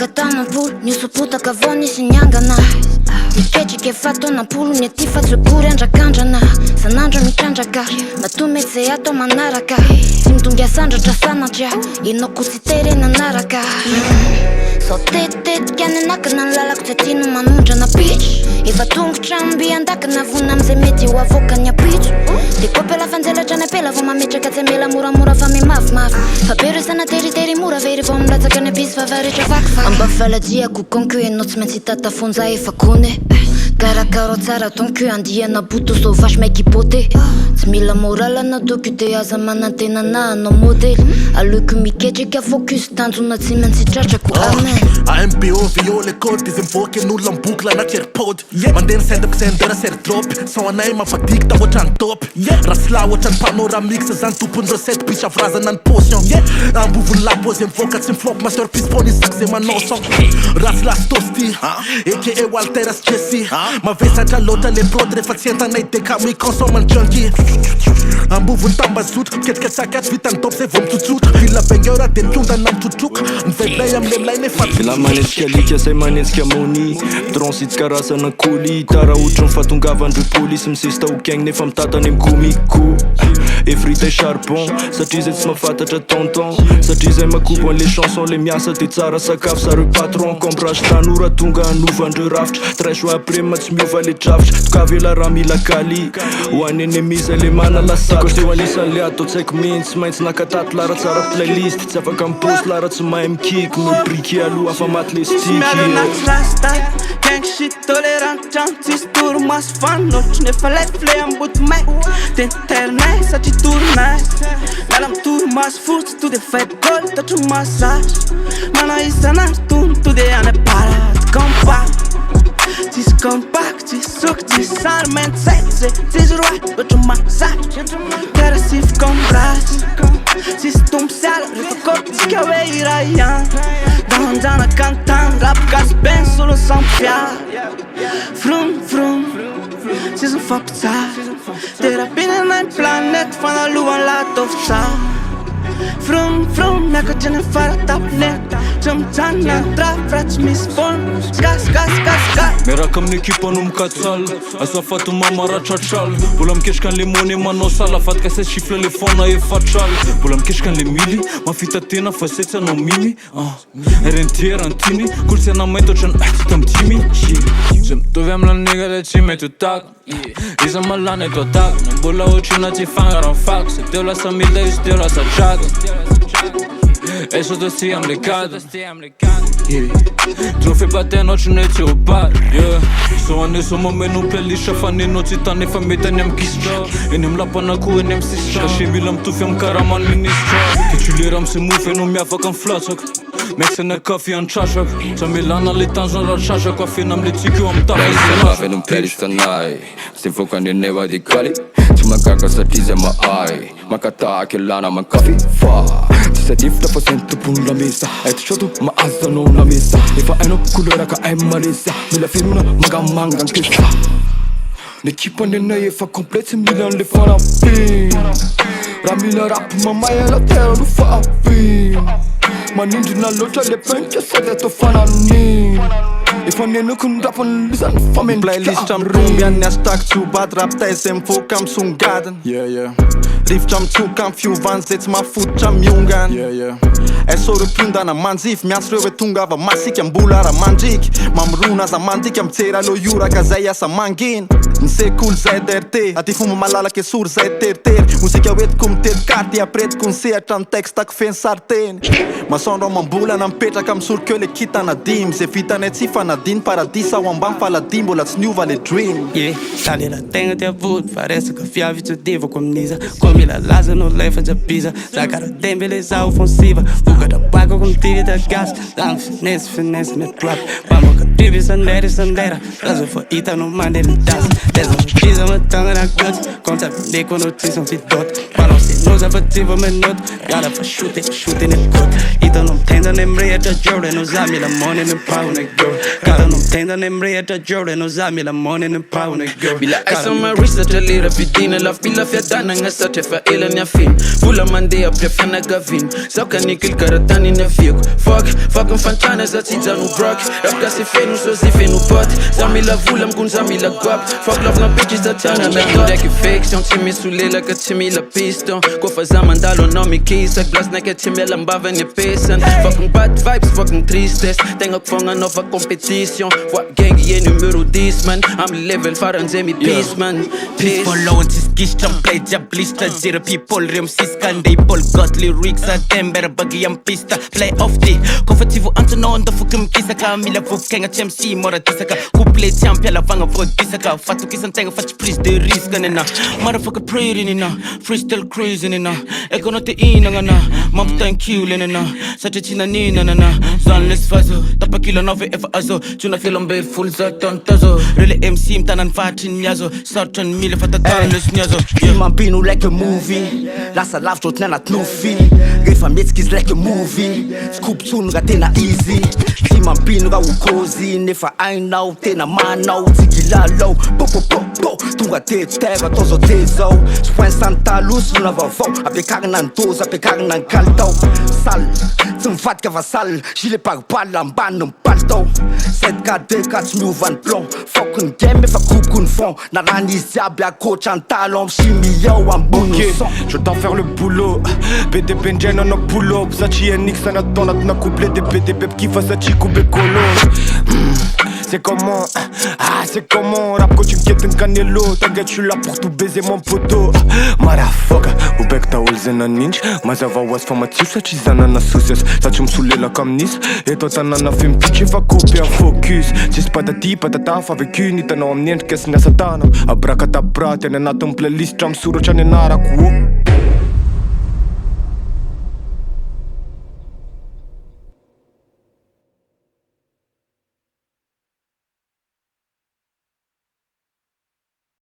Katamapolo nisopotaka avao nisy niangana Niketrika efa taonam-polo ny aty fa tsy gory andrakandrana Sanandro mitrandraka matomety zay atao manaraka Tsy mitonga sandratra sanatria Enao ko tsy terena anaraka Sao tetitetika ny anakana ny lalako tsy tiano manondrana pitch Efa tongotra amby andakana vona amizay mety ho avoaka ny apitso De kopela fanjelatra ny apela vao mametraka tsy mela moramora fa memafimafy Fa be resana teritery mora very vao milatsaka ny apisy fa varetra vakivaky Amba falajiako konko enao tsy maintsy tatafonja efa kone Karakaro tsara ton cul andiana buto sauvage mec hypoté Tsy mila moral na docu de aza manantena na anao modely Aleoko miketrika focus tanjona tsy maintsy tratrako amen AMBO VO le code izy mivoaka en'olona mibokla anaty airpod Mandeha ny sendako sendera serdrop Sao anay mampadikta ohatrany top Ratsilahy ohatrany panoramix zany tompony recette Pisy avrazana ny potion Ambovony lapozy mivoaka tsy miflop master pispony isaky zay manao son Ratsilahy stosti aka Walteras Jesse Mavesatra loatra le prod rehefa tsy entanay deka mi consomme ny junkie Ambovony tambazotra ketrika tsakaty vitany top zay vao mitsotsotra Villa bengera de mitondana mitrotroka Mivelay amlelay nefa Vila manetsika alika say manetsika moni Dronsitsy karazana colis Tara ohatry mifatongavandreo polisy Misista okegny nefa mitatany mkomiko Efritay charbon Satria zay tsy mafantatra tonton Satria zay makobo an'le chanson Le miasa de tsara sakafo sareo patron Comprage tanora tonga anovandreo rafitra Trais après matsy miova le drafitra Tokavela raha mila kali Ho any enemiza le mana lasatra Koa teo anisan'le atao tsaiko mintsy Maintsy nakataty lara tsara playlist Tsy afaka miposy lara tsy mahay mikiky Mibriky aloha afa maty le sticky Miaranaty rasta Gang shit tolérant Trans tsisy toromaso fanotry Nefa lefle amboty may Tenternay satria toronay Miala amy toromaso fotsy To de fay gol tatro massage Mana isanandro tono To de any parady compact Tsisy compact, tsisy soky, tsisy sary Mainty sexy, tsisy roy, ohatry massage Kara sify combrazy Tsisy tompo ala, rehefa kopitsika hoe hira ihany Dahanjana kantany, rap gasy ben solo sampiara Vroom, vroom, tsisy mifampitsara Terapina na planète, fanalovany latovy tsara Vroom, vroom, miakatra ny faratapineta Tsy mijanona ny trafy raha tsy misy fona Gas, gas, gas, gas Miaraka amin'ny ekipa no mikatsala Asa fato mamaratratrala Mbola miketrika an'le mone manao sala Fatka se chifle le fona efatrala Mbola miketrika an'le mily Mafita tena fa setsy anao mimy Rentiera antiny Kolotsaina mainty ohatrany tsy tamidimy Zay mitovy amina nigga le tsy mety ho tako Iza malana eto atako Mbola ohatrina tsy fangara fako Se teo lasa milda izy teo lasa trago E sotto sti amle cade Trofe baten oczne ci opar So ane so momenu playlist fanino ci tane fa metani am kistra Enem lapana ku enem sistra Kashibilam tufiam karaman ministra Tituliram se mufe no miafaka am flatsak Mexen kaffe an trashak Sa milana le tanzon ra trashak Kwa finam le tiku am tapis Mave num playlist anay Se foca nene radicali Tsy makaka satria zay mahay Makataky lana mankafi fa Tsisa tifitra fa sen tompony la mesa Eto soto mahazo anao na mesa Efa hainao couleur ka ay malesa Mila firona mangamanga ankesa L'équipe nenay efa complète tsy mila an'le fanapiny Raha mila rap mamay ala terra no faapiny Manindrina loatra le penka sady atao fananiny Efa nenako ny rapany lizany famendrika Playlist amromby any astak tsobady rap taizay mivoaka am songadiny Rivotra mitsoka am fiovany zay tsy mahafototra miongany Sorepondana manjify miantso reo hoe tonga ava masika mbola ara mandriky Mamrona aza mandika mijery alo ioraka zay asa mangina Ny sekoly zay DRT aty fomba malalaka esory zay teritery Mozika hoetiko mitety karty apretiko ny sehatra ny textako feny sarteny Masandro mambolana mipetraka am sorikeo le kitana dimy Zay vitanay tsy fanadiny paradisa ao ambany faladi mbola tsy niova le dream Salela tegna ty avody fa resaka fiavy tsodivako amin'iza Koa mila laza no lefa jabiza Zakara dembele za offensiva Vokatra bakako mitivita gas Zany finesse network Pamoka triby sandera Razo fa hita no mandeha ny das Deza mipiza matangana goty Konta pindeko notice ny fidota Balance noza fa tiva menota Gala fa shooting ny kota Hita no mitenda ny mrehatra jore No za mila money ny pau ny girl Gala no mitenda ny mrehatra jore No za mila money ny pau ny girl Bila ice on my wrist atra lera vidina Laf bila fiadanagna satra fa ela ny afiny Vola mandeha pria fianagaviny Zaho kanikil karatany ny afiako fuck Fucking fantana za tsy jano brock Rap ka se feno so se feno pot Za mila vola mgony za mila guap Fuck love na bitches za tiana me ndraiky fiction Tsy misy olelaka tsy mila piston Kofa za mandalo anao mikisak Blas naika tsy miala mbava ny pesan Fucking bad vibes, fucking tristesse Tegna kufogna nova competition Voa gang ye numéro 10 man Am level faran zay mi peace man Peace Follow tis gistra play diablista Jira people rem siska Ndey Paul got lyrics Tember bagi am pista Play off day Konfativo antono ndo fuka mkisaka Mila vukkenga TMC mora disaka Couple champ yala vanga vod disaka Fatu kisan tenga fat prise de risque nena Motherfucker pretty nena Freestyle crazy nena Eko no te ina ngana Mamp thank you nena Sacha china nina nana Zanless fazo Tapa kilo nove efa azo Tuna filombe full za tontazo Really MC mtanan fatin nyazo Sartan mile fatatanless nyazo Mampino like a movie Lasa lavitro ohatrany anaty nofy Rehefa mihetsika izy like a movie Scoop-tsononga tena easy Tsy mampino raha ho cause Nefa ainao tena manao Tsy gilalao Po tonga terra atao zao te zao Soin santaloso na vaovao Ampiakarina ny dozy ampiakarina ny kalitao Sale tsy mivadika fa sale Gilet pare-balle ambany ny palitao 7K2K tsy miova ny plan Fok ny game efa coupe ny front Na raha nisy jiaby akoatra ny talon Chimio ambony son Je t'en faire le boulot BDP njena na pull up Satria nix anato anatina couple de BDP kifa satria coupe colo C'est comment, c'est comment Rap coach inquiète un canelo T'inquiète je suis là pour tout baiser mon poteau Motherfucker Ubek ta ol zena ninja Mazava was fa matsiro satria zanana success Satria misolela comme Nice Eto tanana film pitch efa coupe en focus Tsisy patati patata fa vécu Nitanao amin'ny endrika sy niasa tanao Abracadabra Tena anatin'ny playlist misoratra ny anarako